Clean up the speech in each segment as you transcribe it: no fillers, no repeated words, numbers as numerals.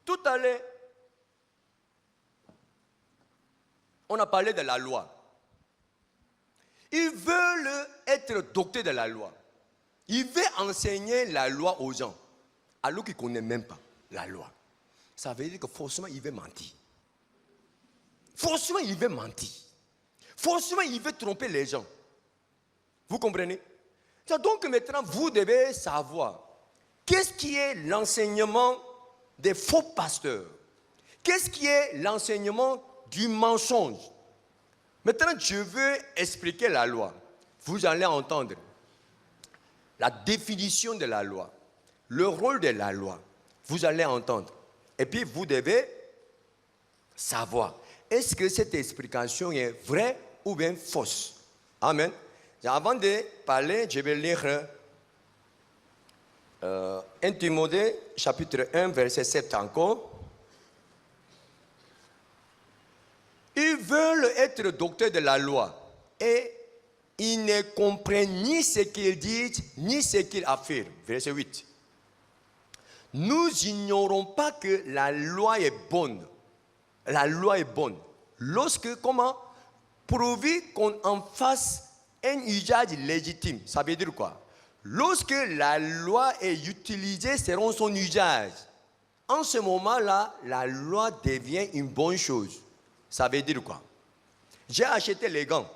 Tout à l'heure, on a parlé de la loi. Ils veulent être docteurs de la loi. Ils veulent enseigner la loi aux gens, alors qu'ils ne connaissent même pas la loi. Ça veut dire que forcément, ils veulent mentir. Forcément, ils veulent mentir. Forcément, ils veulent tromper les gens. Vous comprenez? Donc maintenant, vous devez savoir qu'est-ce qui est l'enseignement des faux pasteurs. Qu'est-ce qui est l'enseignement du mensonge. Maintenant, je veux expliquer la loi. Vous allez entendre la définition de la loi, le rôle de la loi. Vous allez entendre. Et puis, vous devez savoir, est-ce que cette explication est vraie ou bien fausse? Amen. Avant de parler, je vais lire 1 Timothée, chapitre 1, verset 7 encore. Ils veulent être docteurs de la loi et ils ne comprennent ni ce qu'ils disent, ni ce qu'ils affirment. Verset 8. Nous ignorons pas que la loi est bonne. La loi est bonne. Lorsque, pourvu qu'on en fasse un usage légitime. Ça veut dire quoi? Lorsque la loi est utilisée selon son usage, en ce moment-là, la loi devient une bonne chose. Ça veut dire quoi? J'ai acheté les gants.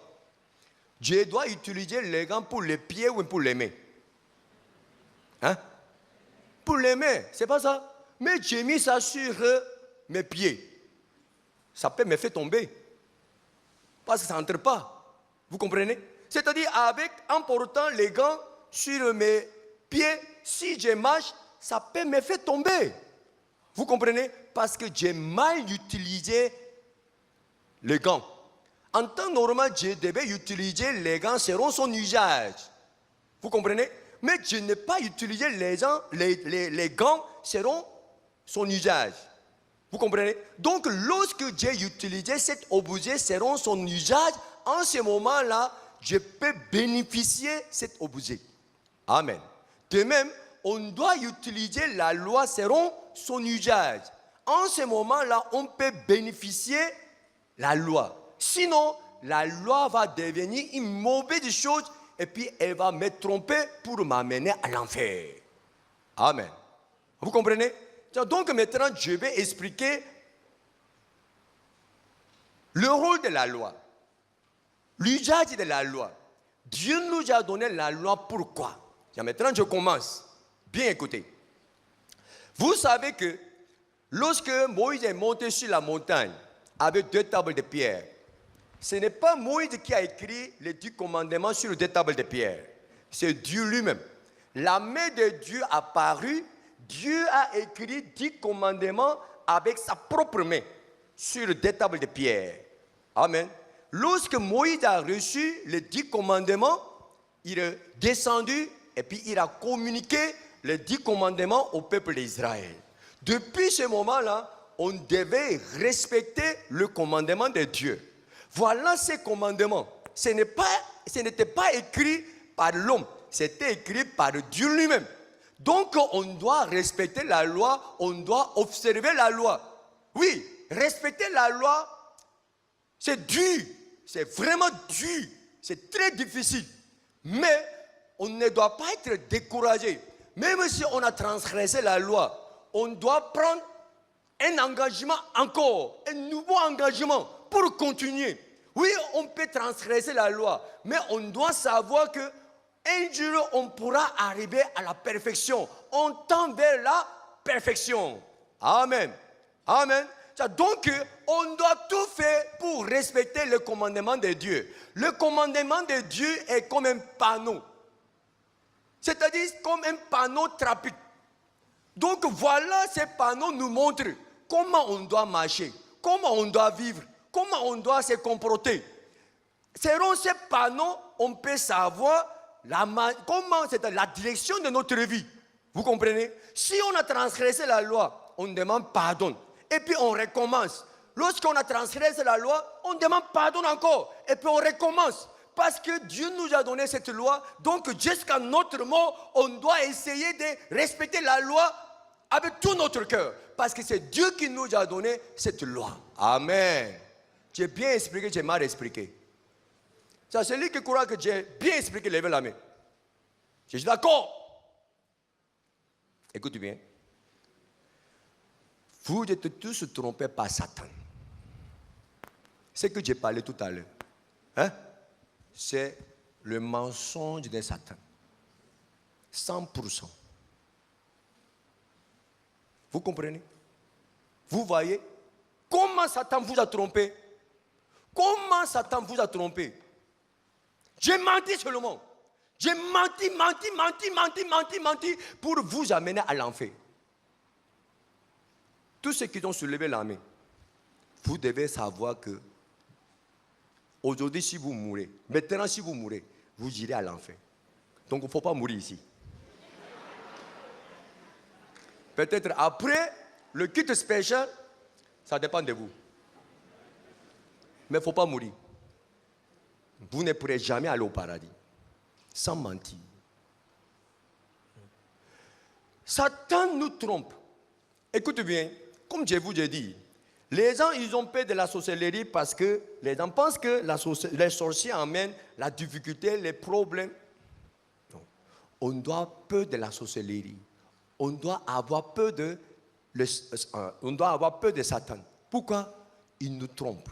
Je dois utiliser les gants pour les pieds ou pour les mains? Hein? Pour les mains, c'est pas ça. Mais j'ai mis ça sur mes pieds. Ça peut me faire tomber. Parce que ça n'entre pas. Vous comprenez? C'est-à-dire, en portant les gants sur mes pieds, si je marche, ça peut me faire tomber. Vous comprenez? Parce que j'ai mal utilisé les gants. En temps normal, je devais utiliser les gants selon son usage. Vous comprenez? Mais je n'ai pas utilisé les gants selon son usage. Vous comprenez? Donc, lorsque j'ai utilisé cet objet selon son usage, en ce moment-là, je peux bénéficier de cet objet. Amen. De même, on doit utiliser la loi selon son usage. En ce moment-là, on peut bénéficier de la loi. Sinon, la loi va devenir une mauvaise chose et puis elle va me tromper pour m'amener à l'enfer. Amen. Vous comprenez? Donc maintenant, je vais expliquer le rôle de la loi, l'usage de la loi. Dieu nous a donné la loi pourquoi? Maintenant, je commence. Bien écoutez. Vous savez que lorsque Moïse est monté sur la montagne avec 2 tables de pierre, ce n'est pas Moïse qui a écrit les 10 commandements sur les 2 tables de pierre. C'est Dieu lui-même. La main de Dieu a apparu. Dieu a écrit 10 commandements avec sa propre main sur 2 tables de pierre. Amen. Lorsque Moïse a reçu les 10 commandements, il est descendu et puis il a communiqué les 10 commandements au peuple d'Israël. Depuis ce moment-là, on devait respecter le commandement de Dieu. Voilà ces commandements. Ce n'était pas écrit par l'homme, c'était écrit par Dieu lui-même. Donc on doit respecter la loi, on doit observer la loi. Oui, respecter la loi, c'est dur, c'est vraiment dur, c'est très difficile. Mais on ne doit pas être découragé. Même si on a transgressé la loi, on doit prendre un engagement encore, un nouveau engagement pour continuer. Oui, on peut transgresser la loi, mais on doit savoir que un jour, on pourra arriver à la perfection. On tend vers la perfection. Amen. Amen. Donc, on doit tout faire pour respecter le commandement de Dieu. Le commandement de Dieu est comme un panneau. C'est-à-dire comme un panneau trapique. Donc, voilà, ces panneaux nous montrent comment on doit marcher, comment on doit vivre, comment on doit se comporter. Selon ces panneaux, on peut savoir comment c'est la direction de notre vie. Vous comprenez? Si on a transgressé la loi, on demande pardon. Et puis on recommence. Lorsqu'on a transgressé la loi, on demande pardon encore. Et puis on recommence. Parce que Dieu nous a donné cette loi. Donc jusqu'à notre mort, on doit essayer de respecter la loi avec tout notre cœur. Parce que c'est Dieu qui nous a donné cette loi. Amen. J'ai bien expliqué, j'ai mal expliqué. C'est celui qui croit que j'ai bien expliqué, levez la main. Je suis d'accord. Écoute bien. Vous êtes tous trompés par Satan. Ce que j'ai parlé tout à l'heure, hein, c'est le mensonge de Satan. 100%. Vous comprenez? Vous voyez comment Satan vous a trompé? Comment Satan vous a trompé? J'ai menti seulement. J'ai menti pour vous amener à l'enfer. Tous ceux qui ont soulevé la main, vous devez savoir que aujourd'hui, si vous mourrez, maintenant, si vous mourrez, vous irez à l'enfer. Donc, il ne faut pas mourir ici. Peut-être après le culte spécial, ça dépend de vous. Mais il ne faut pas mourir. Vous ne pourrez jamais aller au paradis. Sans mentir. Satan nous trompe. Écoute bien, comme je vous ai dit, les gens, ils ont peur de la sorcellerie parce que les gens pensent que les sorciers amènent la difficulté, les problèmes. Non. On doit avoir peur de la sorcellerie. On doit avoir peur de Satan. Pourquoi? Il nous trompe.